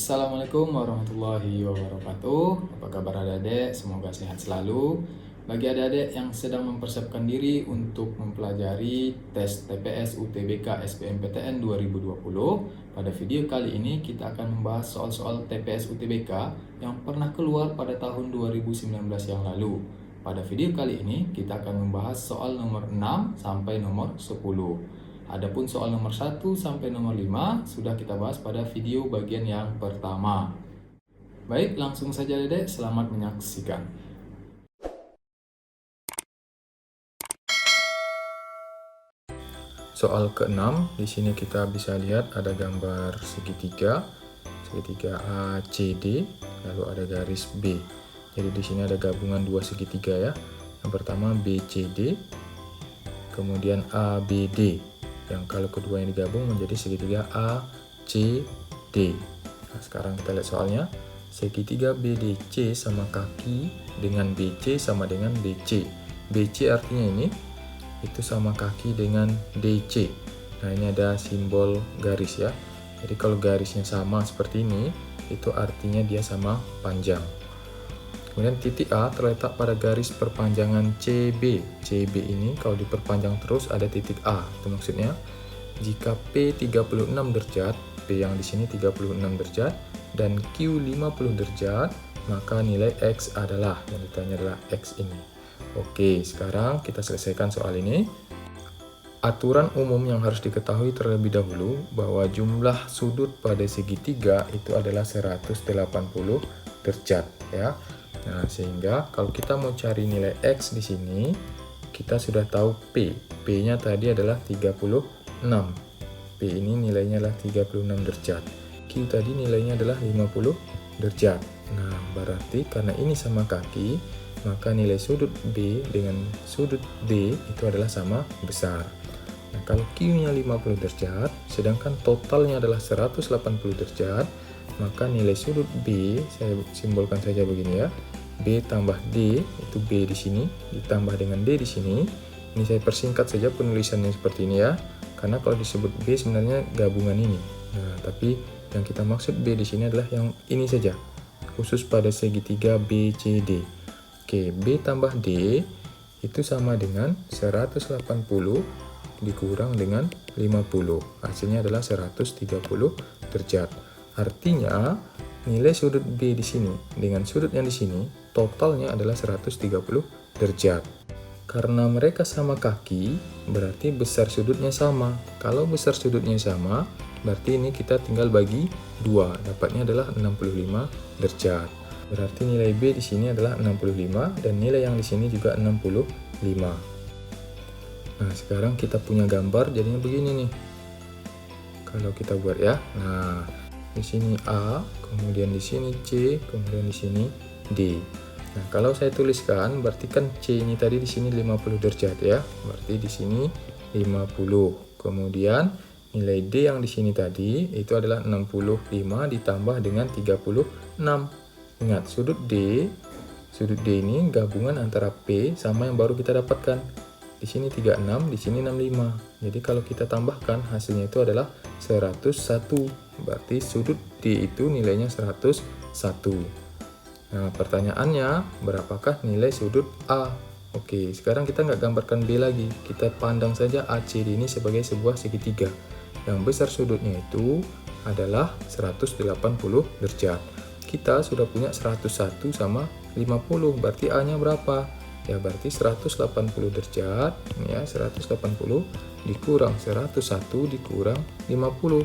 Assalamualaikum warahmatullahi wabarakatuh. Apa kabar adik-adik? Semoga sehat selalu. Bagi adik-adik yang sedang mempersiapkan diri untuk mempelajari tes TPS UTBK SBMPTN 2020, pada video kali ini kita akan membahas soal-soal TPS UTBK yang pernah keluar pada tahun 2019 yang lalu. Pada video kali ini kita akan membahas soal nomor 6 sampai nomor 10. Adapun soal nomor 1 sampai nomor 5 sudah kita bahas pada video bagian yang pertama. Baik, langsung saja Dedek, selamat menyaksikan. Soal ke-6, di sini kita bisa lihat ada gambar segitiga ACD, lalu ada garis B. Jadi di sini ada gabungan dua segitiga ya. Yang pertama BCD, kemudian ABD. Yang kalau kedua yang digabung menjadi segitiga ACD. Nah, sekarang kita lihat soalnya. Segitiga BDC sama kaki dengan BC sama dengan DC. BC artinya ini itu sama kaki dengan DC. Nah, ini ada simbol garis ya. Jadi kalau garisnya sama seperti ini, itu artinya dia sama panjang. Kemudian titik A terletak pada garis perpanjangan CB. CB ini kalau diperpanjang terus ada titik A. Itu maksudnya jika P 36 derajat, P yang di sini 36 derajat dan Q 50 derajat, maka nilai X adalah, yang ditanya adalah X ini. Oke, sekarang kita selesaikan soal ini. Aturan umum yang harus diketahui terlebih dahulu bahwa jumlah sudut pada segitiga itu adalah 180 derajat ya. Nah, sehingga kalau kita mau cari nilai X di sini, kita sudah tahu P. P-nya tadi adalah 36. P ini nilainya adalah 36 derajat. Q tadi nilainya adalah 50 derajat. Nah, berarti karena ini sama kaki, maka nilai sudut B dengan sudut D itu adalah sama besar. Nah, kalau Q-nya 50 derajat, sedangkan totalnya adalah 180 derajat, maka nilai sudut B, saya simbolkan saja begini ya, B tambah D, itu B di sini, ditambah dengan D di sini. Ini saya persingkat saja penulisannya seperti ini ya, karena kalau disebut B sebenarnya gabungan ini. Nah, tapi yang kita maksud B di sini adalah yang ini saja, khusus pada segitiga BCD. Oke, B tambah D itu sama dengan 180 dikurang dengan 50. Hasilnya adalah 130 derajat. Artinya, nilai sudut B di sini dengan sudut yang di sini totalnya adalah 130 derajat. Karena mereka sama kaki, berarti besar sudutnya sama. Kalau besar sudutnya sama, berarti ini kita tinggal bagi 2. Dapatnya adalah 65 derajat. Berarti nilai B di sini adalah 65 dan nilai yang di sini juga 65. Nah, sekarang kita punya gambar jadinya begini nih. Kalau kita buat ya. Nah, di sini A, kemudian di sini C, kemudian di sini D. Nah, kalau saya tuliskan berarti kan C ini tadi di sini 50 derajat ya. Berarti di sini 50. Kemudian nilai D yang di sini tadi itu adalah 65 ditambah dengan 36. Ingat, sudut D ini gabungan antara P sama yang baru kita dapatkan. Di sini 36, di sini 65. Jadi kalau kita tambahkan hasilnya itu adalah 101. Berarti sudut D itu nilainya 101. Nah, pertanyaannya, berapakah nilai sudut A? Oke, sekarang kita nggak gambarkan B lagi. Kita pandang saja ACD ini sebagai sebuah segitiga. Yang besar sudutnya itu adalah 180 derajat. Kita sudah punya 101 sama 50. Berarti A-nya berapa? Ya, berarti 180 derajat. Ya, 180 dikurang 101 dikurang 50.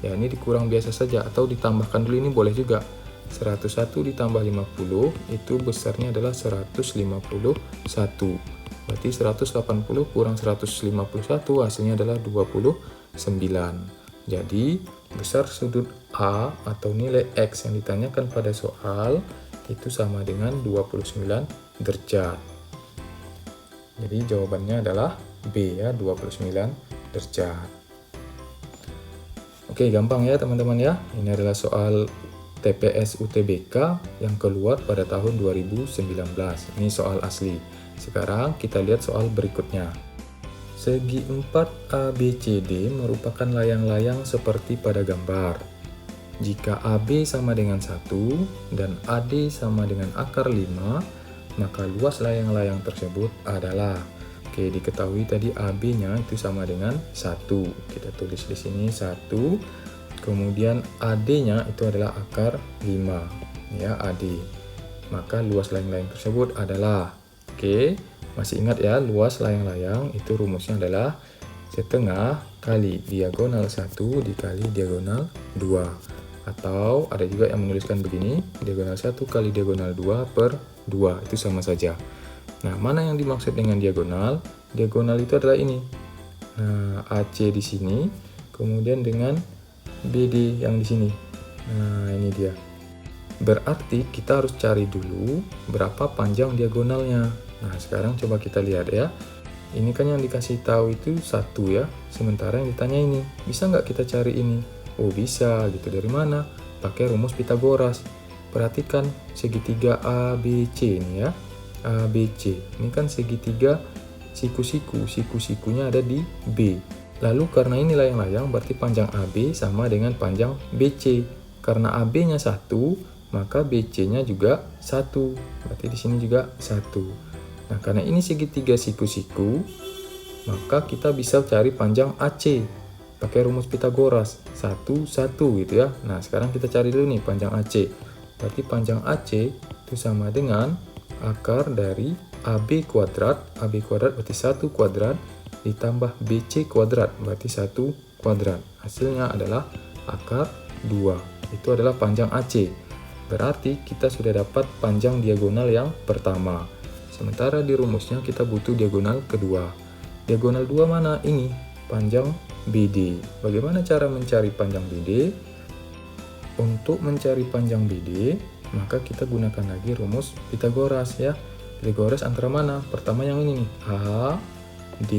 Ya, ini dikurang biasa saja atau ditambahkan dulu, ini boleh juga. 101 ditambah 50 itu besarnya adalah 151. Berarti 180 kurang 151 hasilnya adalah 29. Jadi besar sudut A atau nilai X yang ditanyakan pada soal itu sama dengan 29 derajat. Jadi jawabannya adalah B ya, 29 derajat. Oke, gampang ya teman-teman ya. Ini adalah soal TPS UTBK yang keluar pada tahun 2019. Ini soal asli. Sekarang kita lihat soal berikutnya. Segi 4 ABCD merupakan layang-layang seperti pada gambar. jika AB sama dengan 1 dan AD sama dengan akar 5, maka luas layang-layang tersebut adalah, oke, diketahui tadi AB-nya itu sama dengan 1. Kita tulis di sini 1. Kemudian AD-nya itu adalah akar 5, ya, AD. Maka luas layang-layang tersebut adalah, oke, masih ingat ya, luas layang-layang itu rumusnya adalah setengah kali diagonal 1 dikali diagonal 2. Atau ada juga yang menuliskan begini, diagonal 1 kali diagonal 2 per 2, itu sama saja. Nah, mana yang dimaksud dengan diagonal? Diagonal itu adalah ini. Nah, AC di sini, kemudian dengan BD yang di sini. Nah, ini dia. Berarti kita harus cari dulu berapa panjang diagonalnya. Nah, sekarang coba kita lihat ya. Ini kan yang dikasih tahu itu 1 ya, sementara yang ditanya ini, bisa nggak kita cari ini? Oh, bisa gitu. Dari mana? Pakai rumus Pythagoras. Perhatikan segitiga ABC ini ya. ABC. Ini kan segitiga siku-siku. Siku-sikunya ada di B. Lalu karena ini layang-layang berarti panjang AB sama dengan panjang BC. Karena AB-nya 1, maka BC-nya juga 1. Berarti di sini juga 1. Nah, karena ini segitiga siku-siku, maka kita bisa cari panjang AC. Pakai rumus Pythagoras 1, 1 gitu ya. Nah, sekarang kita cari dulu nih panjang AC. Berarti panjang AC itu sama dengan akar dari AB kuadrat. AB kuadrat berarti 1 kuadrat ditambah BC kuadrat berarti 1 kuadrat. Hasilnya adalah akar 2. Itu adalah panjang AC. Berarti kita sudah dapat panjang diagonal yang pertama. Sementara di rumusnya kita butuh diagonal kedua. Diagonal 2 mana? Ini panjang BD. Bagaimana cara mencari panjang BD? Untuk mencari panjang BD, maka kita gunakan lagi rumus Pythagoras ya. Pythagoras antara mana? Pertama yang ini nih, A, D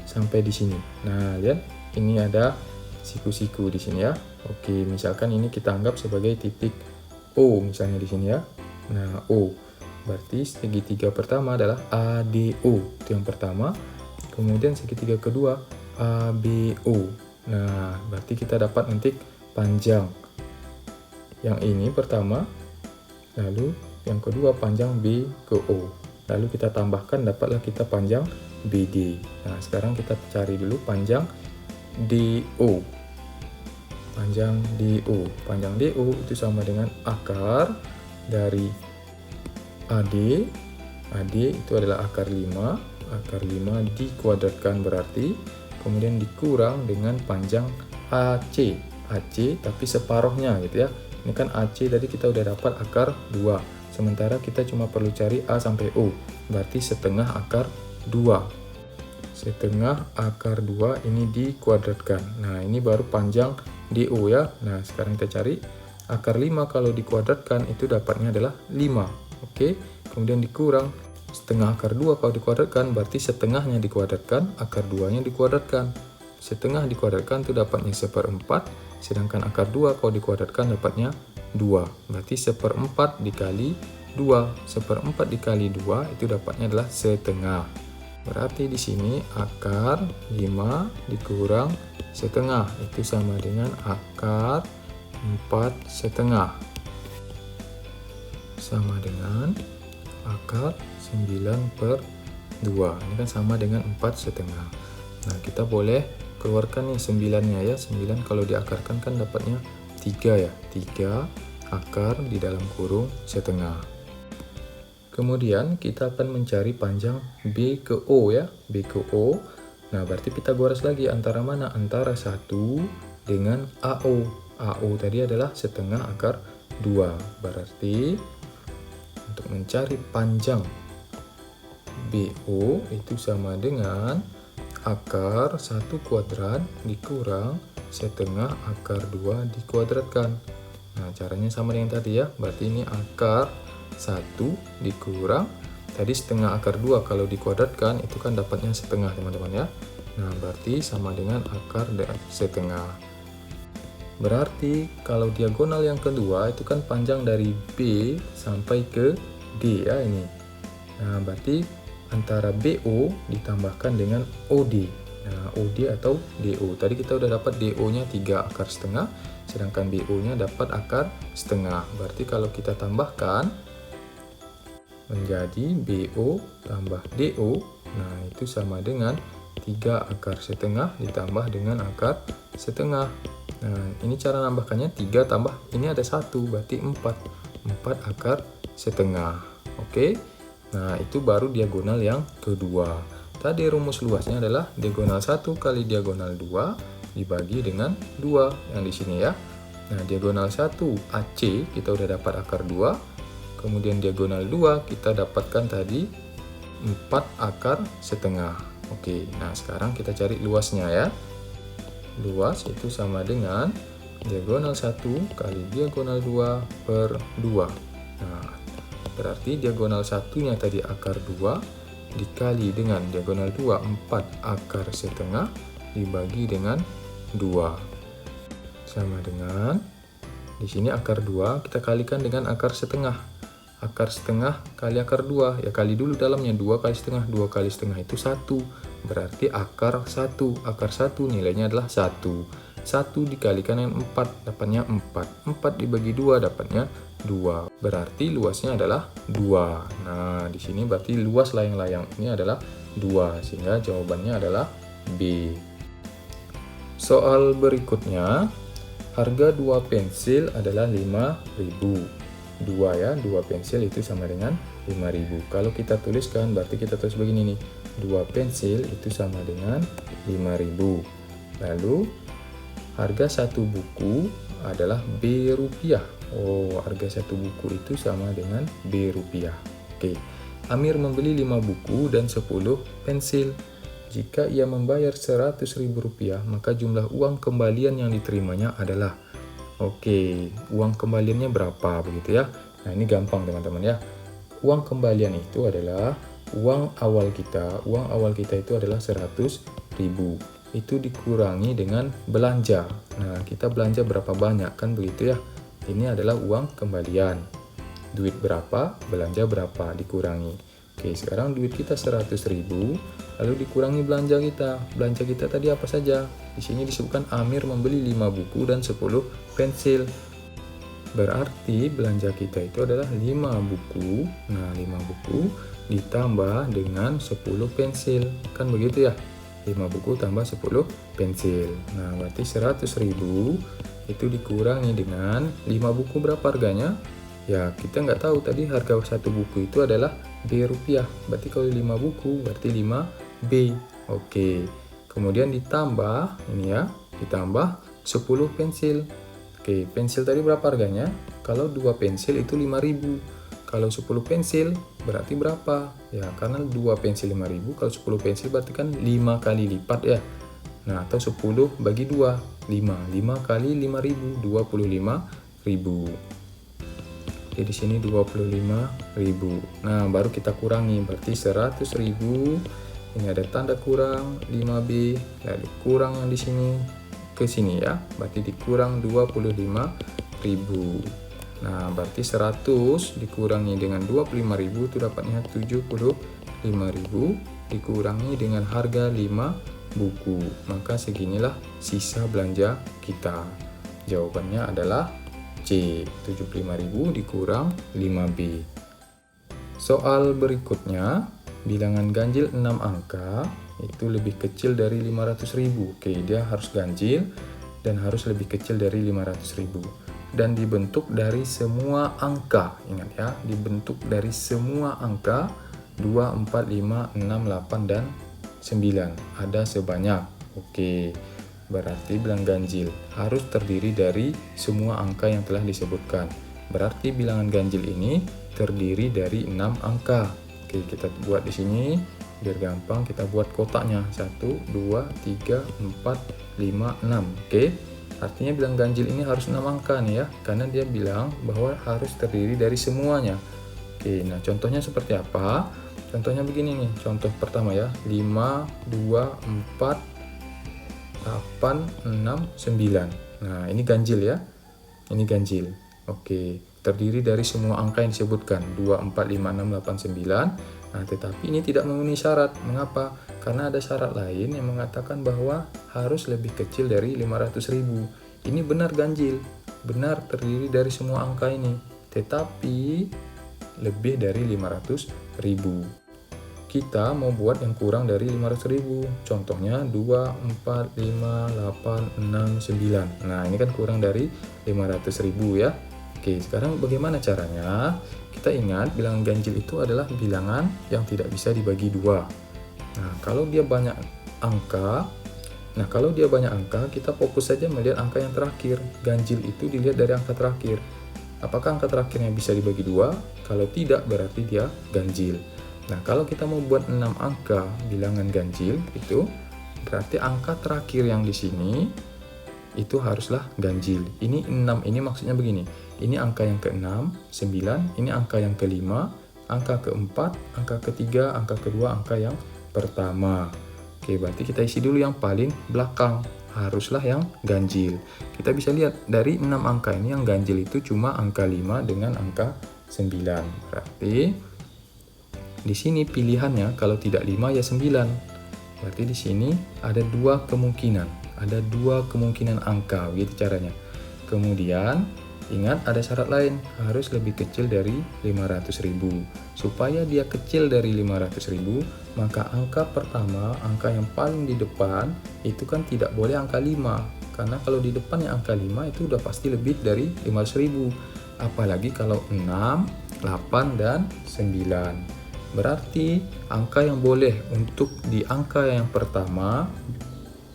sampai di sini. Nah, lihat ini ada siku-siku di sini ya. Oke, misalkan ini kita anggap sebagai titik O misalnya di sini ya. Nah, O. Berarti segitiga pertama adalah ADO. Itu yang pertama. Kemudian segitiga kedua ABO. Nah, berarti kita dapat nanti panjang yang ini pertama, lalu yang kedua panjang B ke O. Lalu kita tambahkan, dapatlah kita panjang BD. Nah, sekarang kita cari dulu panjang DO. Panjang DO. Panjang DO itu sama dengan akar dari AD. AD itu adalah akar 5. Akar 5 dikuadratkan berarti, kemudian dikurang dengan panjang AC. AC tapi separuhnya gitu ya. Ini kan AC tadi kita udah dapat akar 2. Sementara kita cuma perlu cari A sampai O. Berarti setengah akar 2. Setengah akar 2 ini dikuadratkan. Nah, ini baru panjang DO ya. Nah, sekarang kita cari akar 5 kalau dikuadratkan itu dapatnya adalah 5. Oke. Kemudian dikurang setengah akar 2 kalau dikuadratkan berarti setengahnya dikuadratkan, akar 2-nya dikuadratkan. Setengah dikuadratkan itu dapatnya 1/4, sedangkan akar 2 kalau dikuadratkan dapatnya 2. Berarti 1/4 dikali 2. 1/4 dikali 2 itu dapatnya adalah setengah. Berarti di sini akar 5 dikurang setengah itu sama dengan akar 4/2. Sama dengan akar 9/2. Ini kan sama dengan 4/2. Nah, kita boleh keluarkan nih 9-nya ya. 9 kalau diakarkan kan dapatnya 3 ya. 3 akar di dalam kurung setengah. Kemudian kita akan mencari panjang B ke O ya. B ke O. Nah, berarti Pythagoras lagi antara mana? Antara 1 dengan AO. AO tadi adalah setengah akar 2. Berarti untuk mencari panjang BO itu sama dengan akar 1 kuadrat dikurang setengah akar 2 dikuadratkan. Nah, caranya sama dengan tadi ya. Berarti ini akar 1 dikurang tadi setengah akar 2 kalau dikuadratkan itu kan dapatnya setengah teman-teman ya. Nah, berarti sama dengan akar setengah. Berarti kalau diagonal yang kedua itu kan panjang dari B sampai ke D ya ini. Nah, berarti antara BO ditambahkan dengan OD. Nah, OD atau DO. Tadi kita udah dapat DO-nya 3 akar setengah, sedangkan BO-nya dapat akar setengah. Berarti kalau kita tambahkan menjadi BO tambah DO, nah itu sama dengan 3 akar setengah ditambah dengan akar setengah. Nah, ini cara nambahkannya 3 tambah, ini ada 1, berarti 4 akar setengah. Oke, nah itu baru diagonal yang kedua. Tadi rumus luasnya adalah diagonal 1 kali diagonal 2 dibagi dengan 2 yang di sini ya. Nah, diagonal 1 AC kita udah dapat akar 2. Kemudian diagonal 2 kita dapatkan tadi 4 akar setengah. Oke, nah sekarang kita cari luasnya ya. Luas itu sama dengan diagonal 1 kali diagonal 2 per 2. Nah, berarti diagonal 1-nya tadi akar 2 dikali dengan diagonal 2 4 akar setengah dibagi dengan 2. Sama dengan di sini akar 2 kita kalikan dengan akar setengah. Akar setengah kali akar 2, ya kali dulu dalamnya 2 kali setengah, 2 kali setengah itu 1. Berarti akar 1 nilainya adalah 1. 1 dikalikan dengan 4, dapatnya 4. 4 dibagi 2 dapatnya 2. Berarti luasnya adalah 2. Nah, di sini berarti luas layang-layang ini adalah 2, sehingga jawabannya adalah B. Soal berikutnya, harga 2 pensil adalah 5.000. 2 ya, 2 pensil itu sama dengan 5.000. Kalau kita tuliskan berarti kita tulis begini nih. 2 pensil itu sama dengan 5.000. Lalu harga 1 buku adalah B rupiah. Oh, harga 1 buku itu sama dengan B rupiah. Oke. Amir membeli 5 buku dan 10 pensil. Jika ia membayar Rp100.000, maka jumlah uang kembalian yang diterimanya adalah. Oke, uang kembaliannya berapa begitu ya? Nah, ini gampang teman-teman ya. Uang kembalian itu adalah uang awal kita. Uang awal kita itu adalah 100.000. Itu dikurangi dengan belanja. Nah, kita belanja berapa banyak kan begitu ya? Ini adalah uang kembalian. Duit berapa, belanja berapa dikurangi. Oke, sekarang duit kita 100.000, lalu dikurangi belanja kita. Belanja kita tadi apa saja? Di sini disebutkan Amir membeli 5 buku dan 10 pensil. Berarti belanja kita itu adalah 5 buku. Nah, 5 buku ditambah dengan 10 pensil. Kan begitu ya? 5 buku tambah 10 pensil. Nah, berarti 100.000 itu dikurangi dengan 5 buku berapa harganya? Ya, kita nggak tahu tadi harga 1 buku itu adalah B rupiah. Berarti kalau 5 buku berarti 5B. Oke. Kemudian ditambah ini ya, ditambah 10 pensil. Oke, pensil tadi berapa harganya? Kalau 2 pensil itu 5.000. Kalau 10 pensil berarti berapa? Ya, karena 2 pensil 5.000, kalau 10 pensil berarti kan 5 kali lipat ya. Nah, atau 10 bagi 2, 5. 5 kali 5.000, 25.000. Oke, di sini 25.000. Nah, baru kita kurangi, berarti 100.000. Ini ada tanda kurang 5B, lalu kurang yang di sini ke sini ya. Berarti dikurang 25.000. Nah, berarti 100 dikurangi dengan 25.000 itu dapatnya 75.000 dikurangi dengan harga 5 buku. Maka seginilah sisa belanja kita. Jawabannya adalah C, 75.000 dikurang 5B. Soal berikutnya, bilangan ganjil 6 angka itu lebih kecil dari 500.000. Oke, dia harus ganjil dan harus lebih kecil dari 500.000. Dan dibentuk dari semua angka. Ingat ya, dibentuk dari semua angka 2, 4, 5, 6, 8, dan 9. Ada sebanyak. Oke, berarti bilangan ganjil harus terdiri dari semua angka yang telah disebutkan. Berarti bilangan ganjil ini terdiri dari 6 angka. Oke, kita buat di sini biar gampang, kita buat kotaknya 1, 2, 3, 4, 5, 6. Oke, artinya bilangan ganjil ini harus 6 angka nih ya, karena dia bilang bahwa harus terdiri dari semuanya. Oke, nah contohnya seperti apa? Contohnya begini nih, contoh pertama ya, 5, 2, 4, 8, 6, 9. Nah, ini ganjil ya. Ini ganjil. Oke, terdiri dari semua angka yang disebutkan. 2, 4, 5, 6, 8, 9. Nah, tetapi ini tidak memenuhi syarat. Mengapa? Karena ada syarat lain yang mengatakan bahwa harus lebih kecil dari 500.000. Ini benar ganjil, benar terdiri dari semua angka ini, tetapi lebih dari 500.000. Kita mau buat yang kurang dari 500.000. Contohnya 2, 4, 5, 8, 6, 9. Nah, ini kan kurang dari 500.000 ya. Oke, sekarang bagaimana caranya? Kita ingat bilangan ganjil itu adalah bilangan yang tidak bisa dibagi dua. Nah, kalau dia banyak angka, kita fokus saja melihat angka yang terakhir. Ganjil itu dilihat dari angka terakhir. Apakah angka terakhirnya bisa dibagi dua? Kalau tidak, berarti dia ganjil. Nah, kalau kita mau buat 6 angka bilangan ganjil, itu berarti angka terakhir yang di sini itu haruslah ganjil. Ini 6, ini maksudnya begini. Ini angka yang ke-6, 9, ini angka yang ke-5, angka ke-4, angka ke-3, angka kedua, angka yang pertama. Oke, berarti kita isi dulu yang paling belakang. Haruslah yang ganjil. Kita bisa lihat dari 6 angka ini yang ganjil itu cuma angka 5 dengan angka 9. Berarti di sini pilihannya kalau tidak 5 ya 9. Berarti di sini ada dua kemungkinan. Ada dua kemungkinan angka, begitu caranya. Kemudian ingat ada syarat lain, harus lebih kecil dari 500.000. Supaya dia kecil dari 500.000, maka angka pertama, angka yang paling di depan itu kan tidak boleh angka 5. Karena kalau di depannya angka 5 itu udah pasti lebih dari 500.000. Apalagi kalau 6, 8, dan 9. Berarti angka yang boleh untuk di angka yang pertama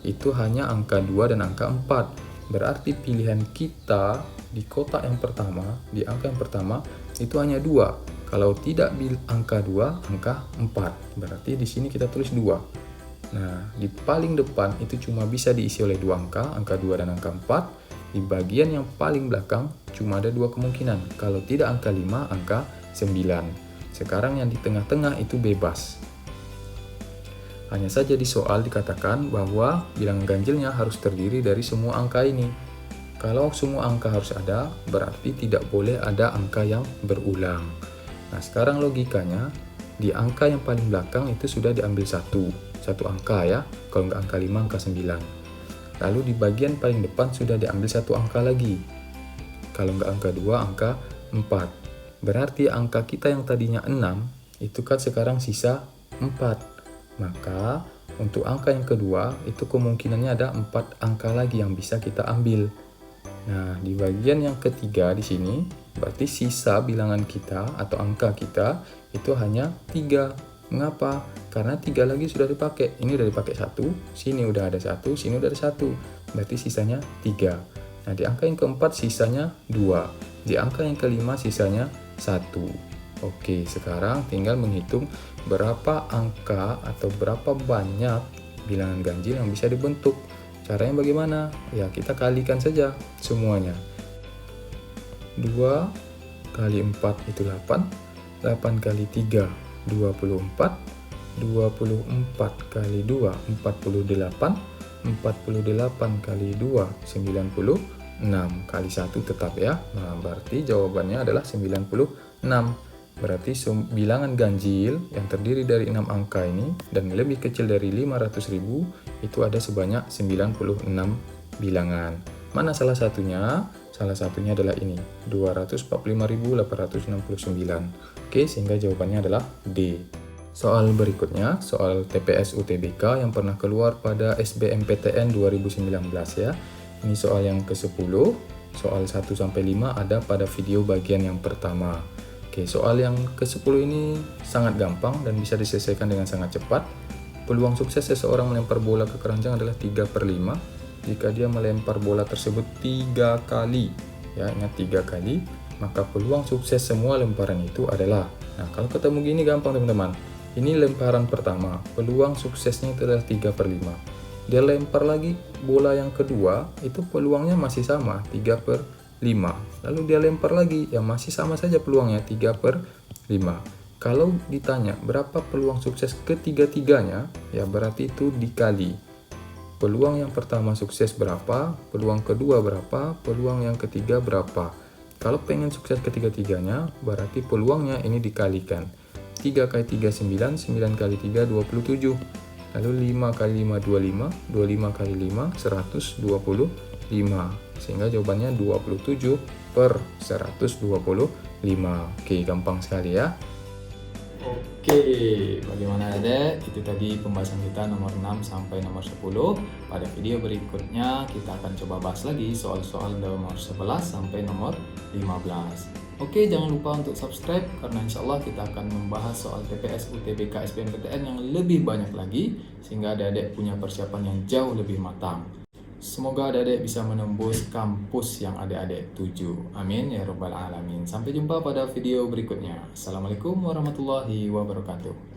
itu hanya angka 2 dan angka 4. Berarti pilihan kita di kotak yang pertama, di angka yang pertama itu hanya 2. Kalau tidak angka 2, angka 4. Berarti di sini kita tulis 2. Nah, di paling depan itu cuma bisa diisi oleh 2 angka, angka 2 dan angka 4. Di bagian yang paling belakang cuma ada 2 kemungkinan. Kalau tidak angka 5, angka 9. Sekarang yang di tengah-tengah itu bebas. Hanya saja di soal dikatakan bahwa bilangan ganjilnya harus terdiri dari semua angka ini. Kalau semua angka harus ada, berarti tidak boleh ada angka yang berulang. Nah, sekarang logikanya, di angka yang paling belakang itu sudah diambil satu angka ya. Kalau nggak angka 5, angka 9. Lalu di bagian paling depan sudah diambil satu angka lagi. Kalau nggak angka 2, angka 4. Berarti angka kita yang tadinya 6, itu kan sekarang sisa 4. Maka untuk angka yang kedua itu kemungkinannya ada 4 angka lagi yang bisa kita ambil. Nah, di bagian yang ketiga di sini berarti sisa bilangan kita atau angka kita itu hanya 3. Mengapa? Karena 3 lagi sudah dipakai. Ini udah dipakai 1, sini udah ada 1, sini udah ada 1. Berarti sisanya 3. Nah, di angka yang keempat sisanya 2. Di angka yang kelima sisanya 1. Oke, sekarang tinggal menghitung berapa angka atau berapa banyak bilangan ganjil yang bisa dibentuk. Caranya bagaimana? Ya, kita kalikan saja semuanya. 2 kali 4 itu 8. 8 kali 3, 24. 24 kali 2, 48. 48 kali 2, 96. Kali 1 tetap ya. Nah, berarti jawabannya adalah 96. Berarti bilangan ganjil yang terdiri dari 6 angka ini dan lebih kecil dari 500.000 itu ada sebanyak 96 bilangan. Mana salah satunya? Salah satunya adalah ini, 245.869. Oke, sehingga jawabannya adalah D. Soal berikutnya, soal TPS UTBK yang pernah keluar pada SBMPTN 2019 ya. Ini soal yang ke-10, soal 1-5 ada pada video bagian yang pertama. Oke, soal yang ke-10 ini sangat gampang dan bisa diselesaikan dengan sangat cepat. Peluang sukses seseorang melempar bola ke keranjang adalah 3/5 jika dia melempar bola tersebut 3 kali. Ya, ingat 3 kali, maka peluang sukses semua lemparan itu adalah. Nah, kalau ketemu gini gampang teman-teman. Ini lemparan pertama, peluang suksesnya itu adalah 3/5. Dia lempar lagi bola yang kedua, itu peluangnya masih sama, 3/5. Lalu dia lempar lagi, ya masih sama saja peluangnya 3/5. Kalau ditanya berapa peluang sukses ketiga-tiganya, ya berarti itu dikali. Peluang yang pertama sukses berapa, peluang kedua berapa, peluang yang ketiga berapa. Kalau pengen sukses ketiga-tiganya, berarti peluangnya ini dikalikan. 3 kali 3 9, 9 kali 3 27. Lalu 5 kali 5 25, 25 kali 5 125. Sehingga jawabannya 27 per 125. Oke, gampang sekali ya. Oke, bagaimana Adik? Itu tadi pembahasan kita nomor 6 sampai nomor 10. Pada video berikutnya kita akan coba bahas lagi soal-soal nomor 11 sampai nomor 15. Oke, jangan lupa untuk subscribe karena insya Allah kita akan membahas soal TPS, UTBK, SBMPTN yang lebih banyak lagi sehingga adik-adik punya persiapan yang jauh lebih matang. Semoga adik-adik bisa menembus kampus yang adik-adik tuju. Amin ya rabbal alamin. Sampai jumpa pada video berikutnya. Assalamualaikum warahmatullahi wabarakatuh.